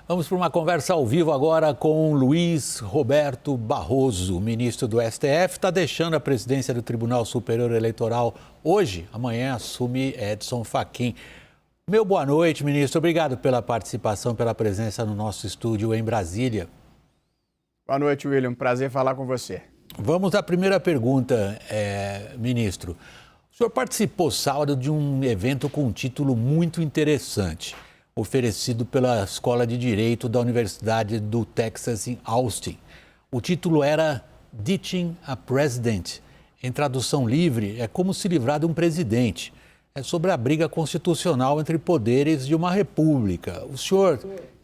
Vamos para uma conversa ao vivo agora com Luiz Roberto Barroso, ministro do STF. Está deixando a presidência do Tribunal Superior Eleitoral hoje. Amanhã assume Edson Fachin. Meu boa noite, ministro. Obrigado pela participação, pela presença no nosso estúdio em Brasília. Boa noite, William. Prazer falar com você. Vamos à primeira pergunta, ministro. O senhor participou sábado de um evento com um título muito interessante, oferecido pela Escola de Direito da Universidade do Texas em Austin. O título era Ditching a President. Em tradução livre, é como se livrar de um presidente. É sobre a briga constitucional entre poderes de uma república. O senhor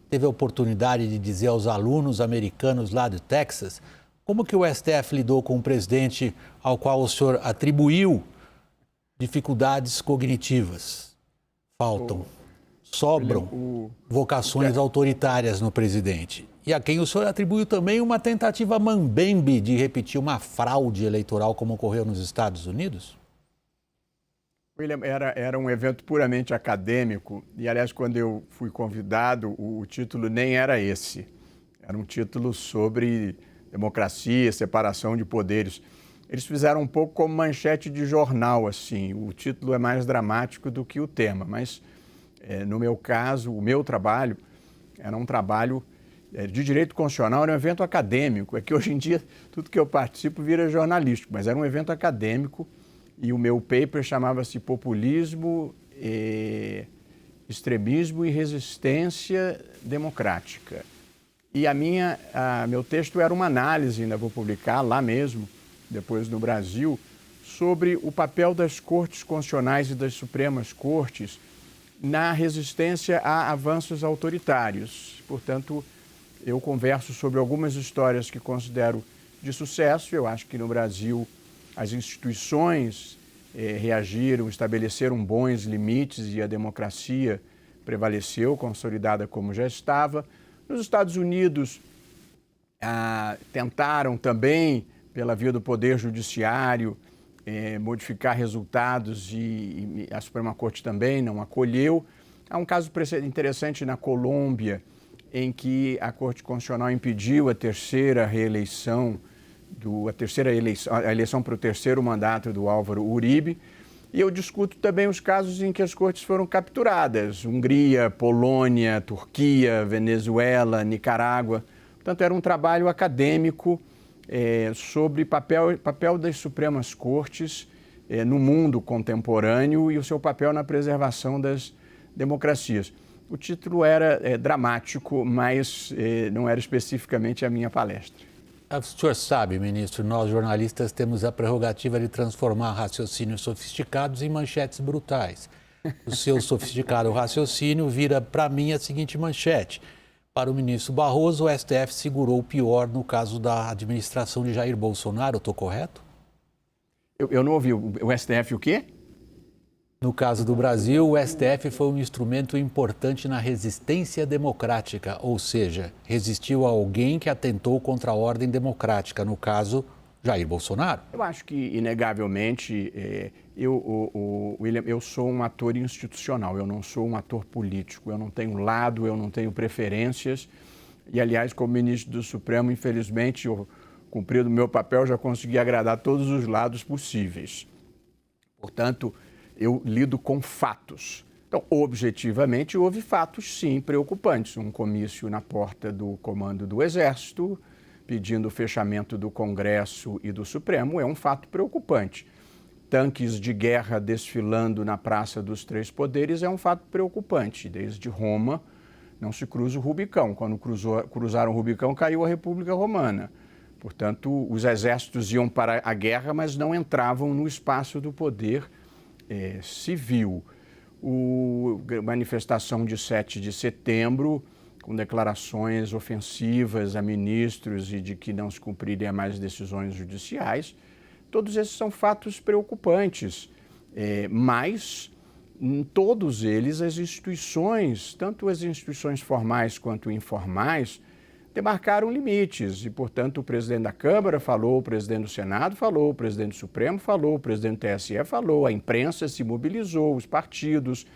teve a oportunidade de dizer aos alunos americanos lá do Texas como que o STF lidou com um presidente ao qual o senhor atribuiu dificuldades cognitivas. Sobram vocações autoritárias no presidente. E a quem o senhor atribuiu também uma tentativa mambembe de repetir uma fraude eleitoral como ocorreu nos Estados Unidos? William, era um evento puramente acadêmico e, aliás, quando eu fui convidado, o título nem era esse. Era um título sobre democracia, separação de poderes. Eles fizeram um pouco como manchete de jornal, assim. O título é mais dramático do que o tema, mas, no meu caso, o meu trabalho era um trabalho de direito constitucional, era um evento acadêmico. É que hoje em dia tudo que eu participo vira jornalístico, mas era um evento acadêmico. E o meu paper chamava-se Populismo, Extremismo e Resistência Democrática. E meu texto era uma análise, ainda vou publicar lá mesmo, depois no Brasil, sobre o papel das cortes constitucionais e das Supremas Cortes na resistência a avanços autoritários. Portanto, eu converso sobre algumas histórias que considero de sucesso. Eu acho que no Brasil as instituições reagiram, estabeleceram bons limites e a democracia prevaleceu, consolidada como já estava. Nos Estados Unidos, tentaram também, pela via do Poder Judiciário, modificar resultados e a Suprema Corte também não acolheu. Há um caso interessante na Colômbia, em que a Corte Constitucional impediu a eleição para o terceiro mandato do Álvaro Uribe. E eu discuto também os casos em que as cortes foram capturadas: Hungria, Polônia, Turquia, Venezuela, Nicarágua. Portanto, era um trabalho acadêmico sobre o papel das Supremas Cortes no mundo contemporâneo e o seu papel na preservação das democracias. O título era dramático, mas não era especificamente a minha palestra. O senhor sabe, ministro, nós jornalistas temos a prerrogativa de transformar raciocínios sofisticados em manchetes brutais. O seu sofisticado raciocínio vira para mim a seguinte manchete: para o ministro Barroso, o STF segurou o pior no caso da administração de Jair Bolsonaro. Estou correto? Eu não ouvi. O STF o quê? No caso do Brasil, o STF foi um instrumento importante na resistência democrática, ou seja, resistiu a alguém que atentou contra a ordem democrática, no caso, Jair Bolsonaro. Eu acho que, inegavelmente, William, eu sou um ator institucional, eu não sou um ator político, eu não tenho lado, eu não tenho preferências. E, aliás, como ministro do Supremo, infelizmente, cumprido o meu papel, já consegui agradar todos os lados possíveis. Portanto, eu lido com fatos. Então, objetivamente, houve fatos, sim, preocupantes. Um comício na porta do Comando do Exército, pedindo o fechamento do Congresso e do Supremo, é um fato preocupante. Tanques de guerra desfilando na Praça dos Três Poderes é um fato preocupante. Desde Roma não se cruza o Rubicão. Quando cruzaram o Rubicão, caiu a República Romana. Portanto, os exércitos iam para a guerra, mas não entravam no espaço do poder civil. A manifestação de 7 de setembro, com declarações ofensivas a ministros e de que não se cumpririam mais decisões judiciais, todos esses são fatos preocupantes, mas em todos eles as instituições, tanto as instituições formais quanto informais, demarcaram limites e, portanto, o presidente da Câmara falou, o presidente do Senado falou, o presidente do Supremo falou, o presidente do TSE falou, a imprensa se mobilizou, os partidos,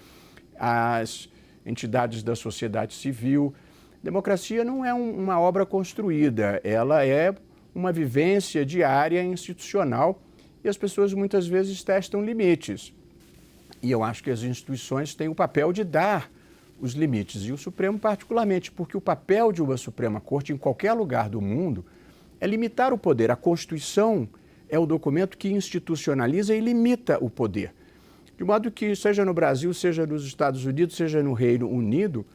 as entidades da sociedade civil. Democracia não é uma obra construída, ela é uma vivência diária institucional e as pessoas muitas vezes testam limites. E eu acho que as instituições têm o papel de dar os limites, e o Supremo particularmente, porque o papel de uma Suprema Corte em qualquer lugar do mundo é limitar o poder. A Constituição é o documento que institucionaliza e limita o poder. De modo que, seja no Brasil, seja nos Estados Unidos, seja no Reino Unido,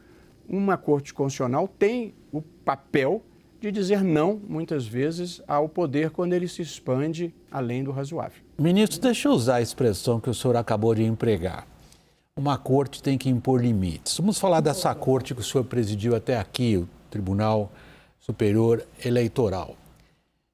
uma Corte Constitucional tem o papel de dizer não, muitas vezes, ao poder quando ele se expande além do razoável. Ministro, deixa eu usar a expressão que o senhor acabou de empregar. Uma corte tem que impor limites. Vamos falar dessa corte que o senhor presidiu até aqui, o Tribunal Superior Eleitoral.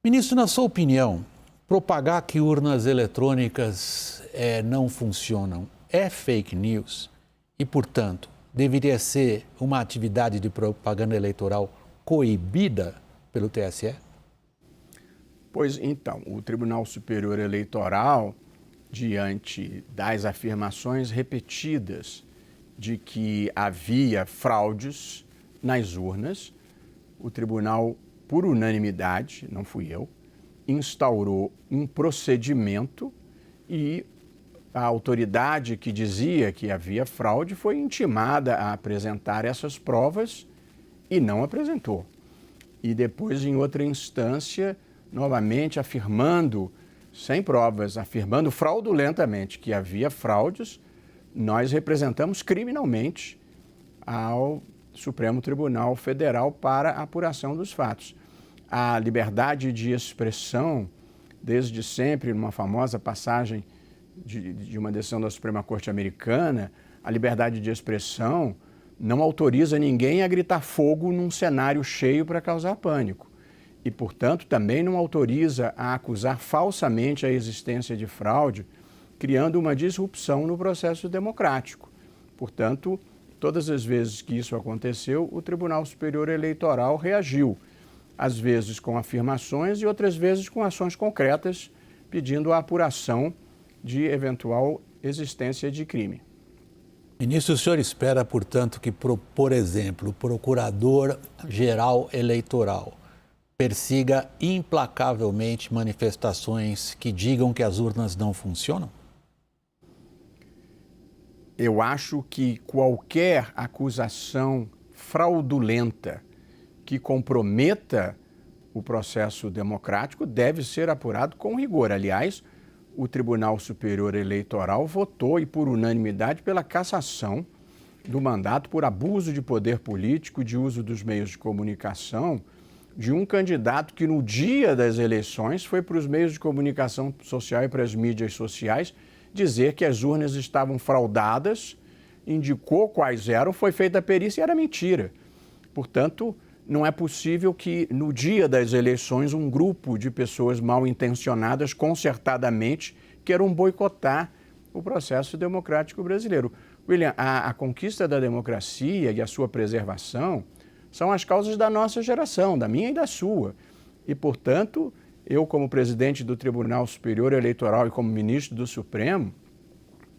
Ministro, na sua opinião, propagar que urnas eletrônicas não funcionam é fake news e, portanto, deveria ser uma atividade de propaganda eleitoral coibida pelo TSE? Pois então, o Tribunal Superior Eleitoral, diante das afirmações repetidas de que havia fraudes nas urnas, o tribunal, por unanimidade, não fui eu, instaurou um procedimento e a autoridade que dizia que havia fraude foi intimada a apresentar essas provas e não apresentou. E depois, em outra instância, novamente afirmando, sem provas, afirmando fraudulentamente que havia fraudes, nós representamos criminalmente ao Supremo Tribunal Federal para a apuração dos fatos. A liberdade de expressão, desde sempre, numa famosa passagem de uma decisão da Suprema Corte Americana, a liberdade de expressão não autoriza ninguém a gritar fogo num cenário cheio para causar pânico. E, portanto, também não autoriza a acusar falsamente a existência de fraude, criando uma disrupção no processo democrático. Portanto, todas as vezes que isso aconteceu, o Tribunal Superior Eleitoral reagiu, às vezes com afirmações e outras vezes com ações concretas, pedindo a apuração de eventual existência de crime. Ministro, o senhor espera, portanto, que, por exemplo, o Procurador-Geral Eleitoral persiga implacavelmente manifestações que digam que as urnas não funcionam? Eu acho que qualquer acusação fraudulenta que comprometa o processo democrático deve ser apurado com rigor. Aliás, o Tribunal Superior Eleitoral votou, e por unanimidade, pela cassação do mandato por abuso de poder político, de uso dos meios de comunicação, de um candidato que no dia das eleições foi para os meios de comunicação social e para as mídias sociais dizer que as urnas estavam fraudadas, indicou quais eram, foi feita a perícia e era mentira. Portanto, não é possível que no dia das eleições um grupo de pessoas mal intencionadas, concertadamente, queiram boicotar o processo democrático brasileiro. William, a conquista da democracia e a sua preservação são as causas da nossa geração, da minha e da sua. E, portanto, eu, como presidente do Tribunal Superior Eleitoral e como ministro do Supremo,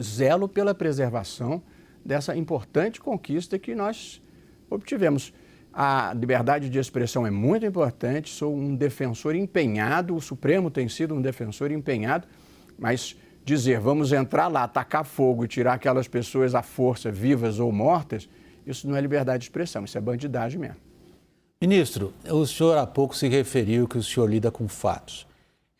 zelo pela preservação dessa importante conquista que nós obtivemos. A liberdade de expressão é muito importante, sou um defensor empenhado, o Supremo tem sido um defensor empenhado, mas dizer vamos entrar lá, tacar fogo e tirar aquelas pessoas à força, vivas ou mortas, isso não é liberdade de expressão, isso é bandidagem mesmo. Ministro, o senhor há pouco se referiu que o senhor lida com fatos.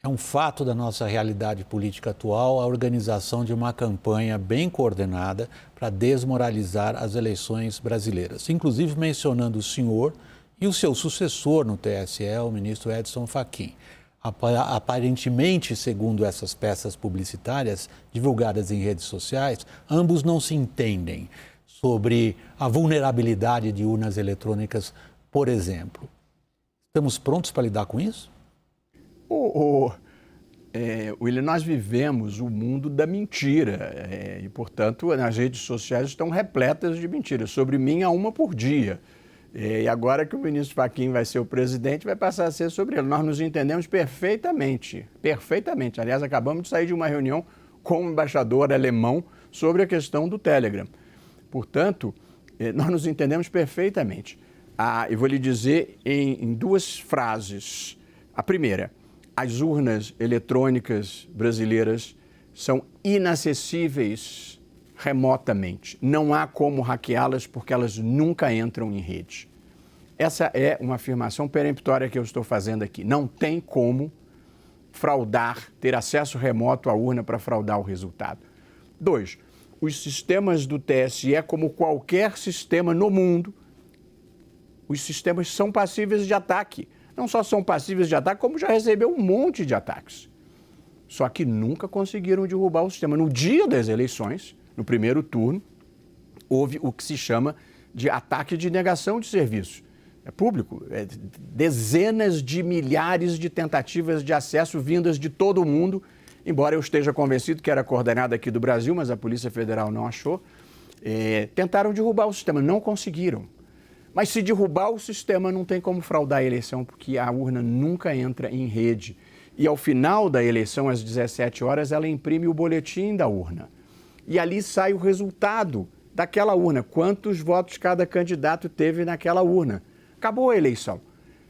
É um fato da nossa realidade política atual a organização de uma campanha bem coordenada para desmoralizar as eleições brasileiras, inclusive mencionando o senhor e o seu sucessor no TSE, o ministro Edson Fachin. Aparentemente, segundo essas peças publicitárias divulgadas em redes sociais, ambos não se entendem sobre a vulnerabilidade de urnas eletrônicas, por exemplo. Estamos prontos para lidar com isso? William, nós vivemos o mundo da mentira e, portanto, as redes sociais estão repletas de mentiras. Sobre mim, há uma por dia. E agora que o ministro Fachin vai ser o presidente, vai passar a ser sobre ele. Nós nos entendemos perfeitamente, perfeitamente. Aliás, acabamos de sair de uma reunião com o embaixador alemão sobre a questão do Telegram. Portanto, nós nos entendemos perfeitamente. Eu vou lhe dizer em duas frases. A primeira, as urnas eletrônicas brasileiras são inacessíveis remotamente. Não há como hackeá-las porque elas nunca entram em rede. Essa é uma afirmação peremptória que eu estou fazendo aqui. Não tem como fraudar, ter acesso remoto à urna para fraudar o resultado. 2, os sistemas do TSE, como qualquer sistema no mundo, os sistemas são passíveis de ataque. Não só são passíveis de ataque, como já recebeu um monte de ataques. Só que nunca conseguiram derrubar o sistema. No dia das eleições, no primeiro turno, houve o que se chama de ataque de negação de serviços. É público, dezenas de milhares de tentativas de acesso vindas de todo o mundo, embora eu esteja convencido que era coordenada aqui do Brasil, mas a Polícia Federal não achou. Tentaram derrubar o sistema, não conseguiram. Mas se derrubar o sistema, não tem como fraudar a eleição, porque a urna nunca entra em rede. E ao final da eleição, às 17 horas, ela imprime o boletim da urna. E ali sai o resultado daquela urna, quantos votos cada candidato teve naquela urna. Acabou a eleição.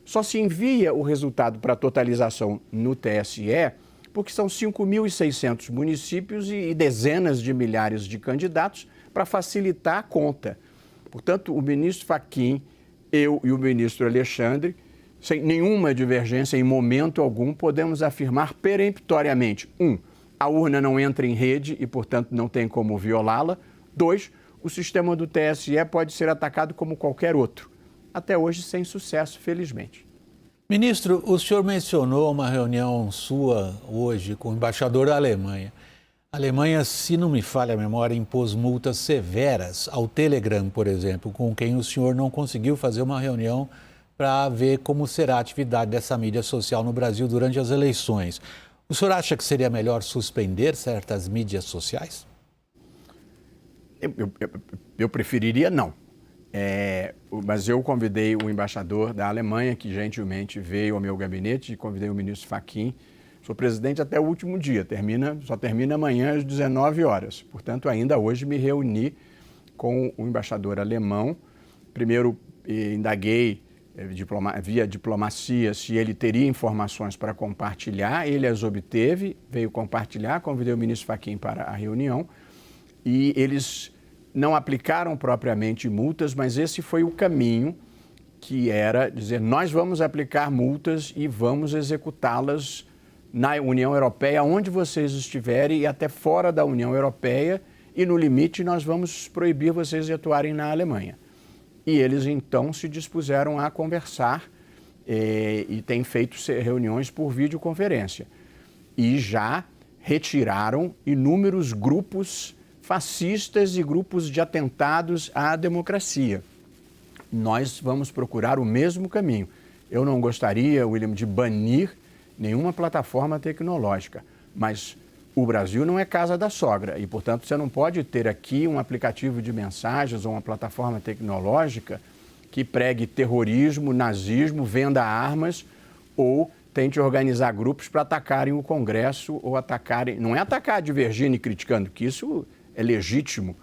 Só se envia o resultado para totalização no TSE, porque são 5.600 municípios e dezenas de milhares de candidatos para facilitar a conta. Portanto, o ministro Fachin, eu e o ministro Alexandre, sem nenhuma divergência em momento algum, podemos afirmar peremptoriamente: 1, a urna não entra em rede e, portanto, não tem como violá-la. 2, o sistema do TSE pode ser atacado como qualquer outro. Até hoje, sem sucesso, felizmente. Ministro, o senhor mencionou uma reunião sua hoje com o embaixador da Alemanha. A Alemanha, se não me falha a memória, impôs multas severas ao Telegram, por exemplo, com quem o senhor não conseguiu fazer uma reunião para ver como será a atividade dessa mídia social no Brasil durante as eleições. O senhor acha que seria melhor suspender certas mídias sociais? Eu preferiria não. Mas eu convidei o embaixador da Alemanha, que gentilmente veio ao meu gabinete, e convidei o ministro Fachin. Sou presidente até o último dia, só termina amanhã às 19 horas. Portanto, ainda hoje me reuni com o embaixador alemão. Primeiro, indaguei via diplomacia se ele teria informações para compartilhar. Ele as obteve, veio compartilhar, convidei o ministro Fachin para a reunião. E eles não aplicaram propriamente multas, mas esse foi o caminho, que era dizer: nós vamos aplicar multas e vamos executá-las na União Europeia, onde vocês estiverem, e até fora da União Europeia, e no limite nós vamos proibir vocês de atuarem na Alemanha. E eles então se dispuseram a conversar e têm feito reuniões por videoconferência. E já retiraram inúmeros grupos fascistas e grupos de atentados à democracia. Nós vamos procurar o mesmo caminho. Eu não gostaria, William, de banir nenhuma plataforma tecnológica, mas o Brasil não é casa da sogra e, portanto, você não pode ter aqui um aplicativo de mensagens ou uma plataforma tecnológica que pregue terrorismo, nazismo, venda armas ou tente organizar grupos para atacarem o Congresso ou atacarem... Não é atacar divergindo e criticando, que isso é legítimo.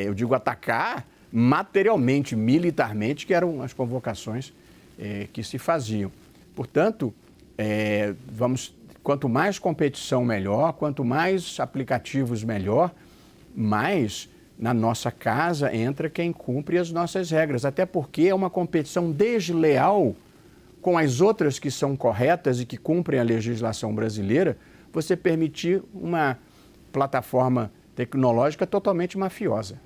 Eu digo atacar materialmente, militarmente, que eram as convocações que se faziam. Portanto, quanto mais competição, melhor, quanto mais aplicativos, melhor, mais na nossa casa entra quem cumpre as nossas regras. Até porque é uma competição desleal com as outras que são corretas e que cumprem a legislação brasileira, você permitir uma plataforma tecnológica totalmente mafiosa.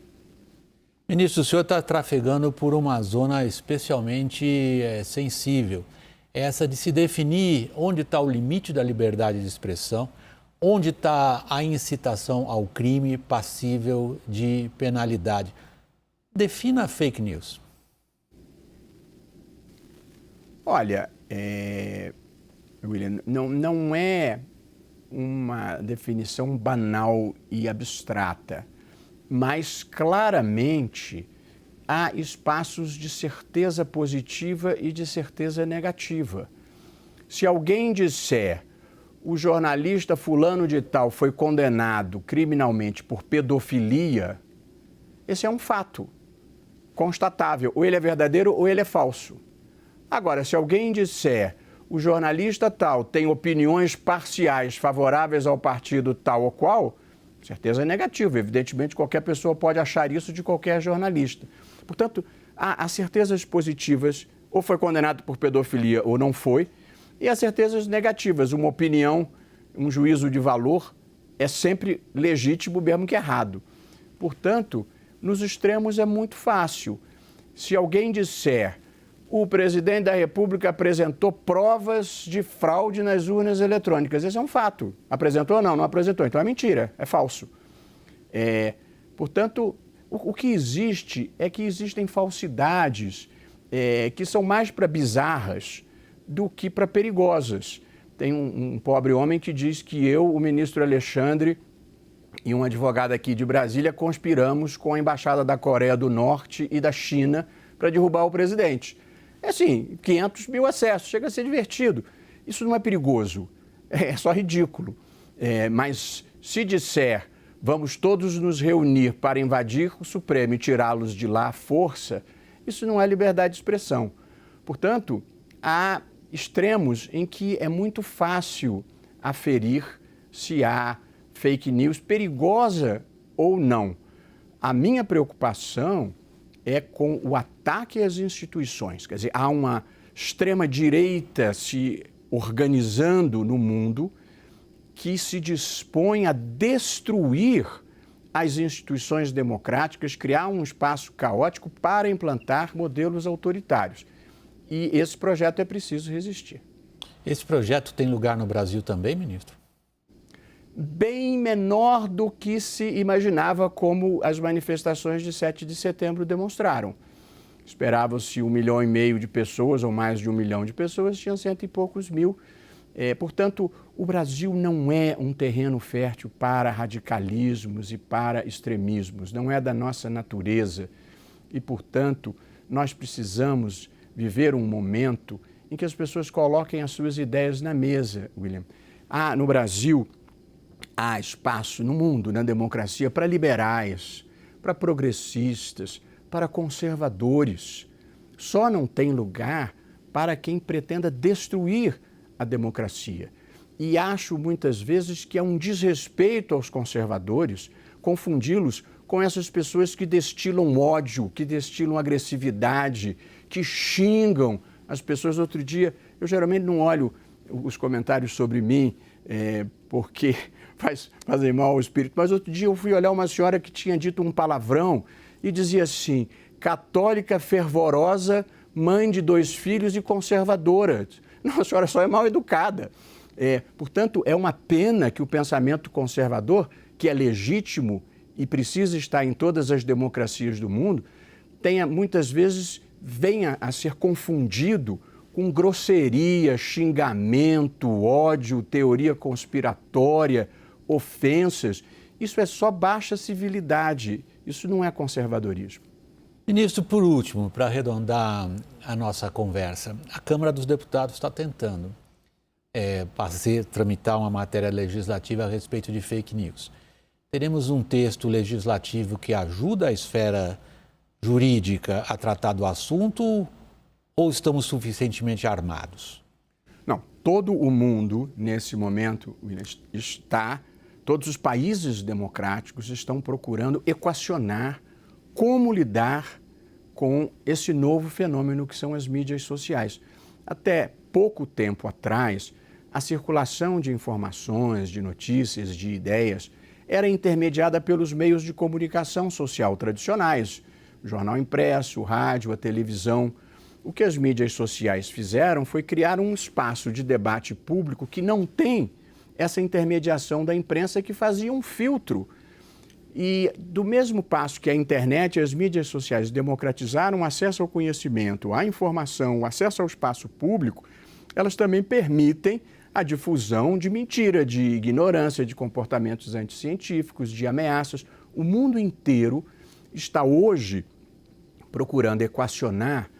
Ministro, o senhor está trafegando por uma zona especialmente sensível. Essa de se definir onde está o limite da liberdade de expressão, onde está a incitação ao crime passível de penalidade. Defina a fake news. Olha, William, não é uma definição banal e abstrata, mas claramente há espaços de certeza positiva e de certeza negativa. Se alguém disser o jornalista fulano de tal foi condenado criminalmente por pedofilia, esse é um fato. constatável. Ou ele é verdadeiro ou ele é falso. Agora, se alguém disser o jornalista tal tem opiniões parciais favoráveis ao partido tal ou qual, certeza é negativo. Evidentemente, qualquer pessoa pode achar isso de qualquer jornalista. Portanto, há certezas positivas, ou foi condenado por pedofilia ou não foi, e há certezas negativas. Uma opinião, um juízo de valor é sempre legítimo, mesmo que errado. Portanto, nos extremos é muito fácil. Se alguém disser o presidente da República apresentou provas de fraude nas urnas eletrônicas, esse é um fato. Apresentou ou não? Não apresentou. Então é mentira, é falso. Portanto, o que existe é que existem falsidades que são mais para bizarras do que para perigosas. Tem um pobre homem que diz que eu, o ministro Alexandre e um advogado aqui de Brasília conspiramos com a Embaixada da Coreia do Norte e da China para derrubar o presidente. É assim, 500 mil acessos, chega a ser divertido. Isso não é perigoso, é só ridículo. Mas se disser, vamos todos nos reunir para invadir o Supremo e tirá-los de lá à força, isso não é liberdade de expressão. Portanto, há extremos em que é muito fácil aferir se há fake news perigosa ou não. A minha preocupação é com o ataque às instituições. Quer dizer, há uma extrema-direita se organizando no mundo que se dispõe a destruir as instituições democráticas, criar um espaço caótico para implantar modelos autoritários. E esse projeto é preciso resistir. Esse projeto tem lugar no Brasil também, ministro? Bem menor do que se imaginava, como as manifestações de 7 de setembro demonstraram. Esperava-se 1,5 milhão de pessoas, ou mais de 1 milhão de pessoas, tinham 100 e poucos mil. Portanto, o Brasil não é um terreno fértil para radicalismos e para extremismos, não é da nossa natureza. E, portanto, nós precisamos viver um momento em que as pessoas coloquem as suas ideias na mesa, William. No Brasil, há espaço no mundo, na democracia, para liberais, para progressistas, para conservadores. Só não tem lugar para quem pretenda destruir a democracia. E acho muitas vezes que é um desrespeito aos conservadores confundi-los com essas pessoas que destilam ódio, que destilam agressividade, que xingam as pessoas. Outro dia, eu geralmente não olho os comentários sobre mim, porque fazem mal ao espírito. Mas outro dia eu fui olhar uma senhora que tinha dito um palavrão e dizia assim: católica fervorosa, mãe de 2 filhos e conservadora. Não, a senhora só é mal educada. Portanto, é uma pena que o pensamento conservador, que é legítimo e precisa estar em todas as democracias do mundo, venha a ser confundido com grosseria, xingamento, ódio, teoria conspiratória, ofensas. Isso é só baixa civilidade, isso não é conservadorismo. Ministro, por último, para arredondar a nossa conversa, a Câmara dos Deputados está tentando tramitar uma matéria legislativa a respeito de fake news. Teremos um texto legislativo que ajuda a esfera jurídica a tratar do assunto ou estamos suficientemente armados? Não, todo o mundo, nesse momento, todos os países democráticos estão procurando equacionar como lidar com esse novo fenômeno que são as mídias sociais. Até pouco tempo atrás, a circulação de informações, de notícias, de ideias, era intermediada pelos meios de comunicação social tradicionais, o jornal impresso, o rádio, a televisão. O que as mídias sociais fizeram foi criar um espaço de debate público que não tem essa intermediação da imprensa, que fazia um filtro. E do mesmo passo que a internet e as mídias sociais democratizaram o acesso ao conhecimento, à informação, o acesso ao espaço público, elas também permitem a difusão de mentira, de ignorância, de comportamentos anticientíficos, de ameaças. O mundo inteiro está hoje procurando equacionar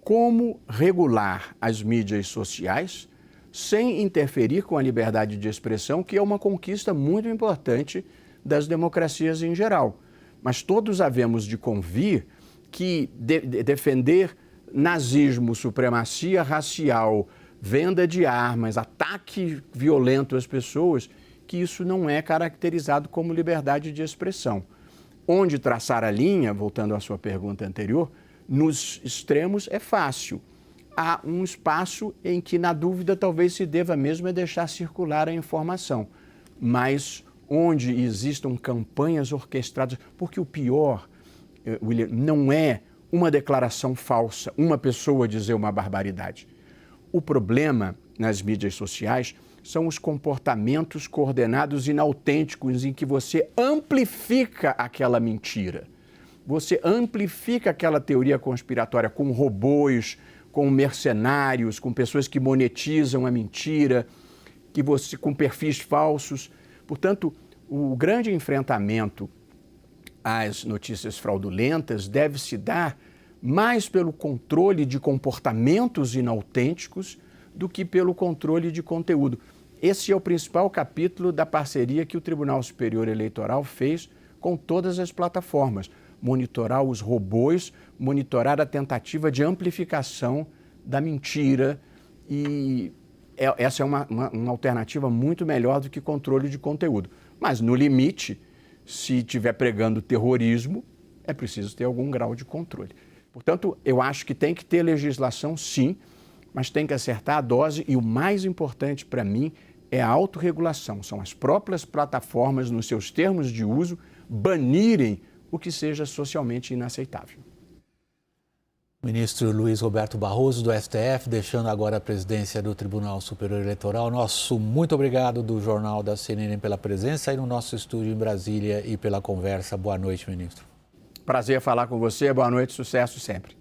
como regular as mídias sociais sem interferir com a liberdade de expressão, que é uma conquista muito importante das democracias em geral. Mas todos havemos de convir que defender nazismo, supremacia racial, venda de armas, ataque violento às pessoas, que isso não é caracterizado como liberdade de expressão. Onde traçar a linha, voltando à sua pergunta anterior, nos extremos é fácil. Há um espaço em que, na dúvida, talvez se deva mesmo deixar circular a informação. Mas onde existam campanhas orquestradas, porque o pior, William, não é uma declaração falsa, uma pessoa dizer uma barbaridade. O problema nas mídias sociais são os comportamentos coordenados inautênticos em que você amplifica aquela mentira. Você amplifica aquela teoria conspiratória com robôs, com mercenários, com pessoas que monetizam a mentira, com perfis falsos. Portanto, o grande enfrentamento às notícias fraudulentas deve se dar mais pelo controle de comportamentos inautênticos do que pelo controle de conteúdo. Esse é o principal capítulo da parceria que o Tribunal Superior Eleitoral fez com todas as plataformas. Monitorar os robôs, monitorar a tentativa de amplificação da mentira. E essa é uma alternativa muito melhor do que controle de conteúdo. Mas, no limite, se estiver pregando terrorismo, é preciso ter algum grau de controle. Portanto, eu acho que tem que ter legislação, sim, mas tem que acertar a dose e o mais importante para mim é a autorregulação. São as próprias plataformas, nos seus termos de uso, banirem o que seja socialmente inaceitável. Ministro Luiz Roberto Barroso, do STF, deixando agora a presidência do Tribunal Superior Eleitoral. Nosso muito obrigado do Jornal da CNN pela presença aí no nosso estúdio em Brasília e pela conversa. Boa noite, ministro. Prazer falar com você. Boa noite, sucesso sempre.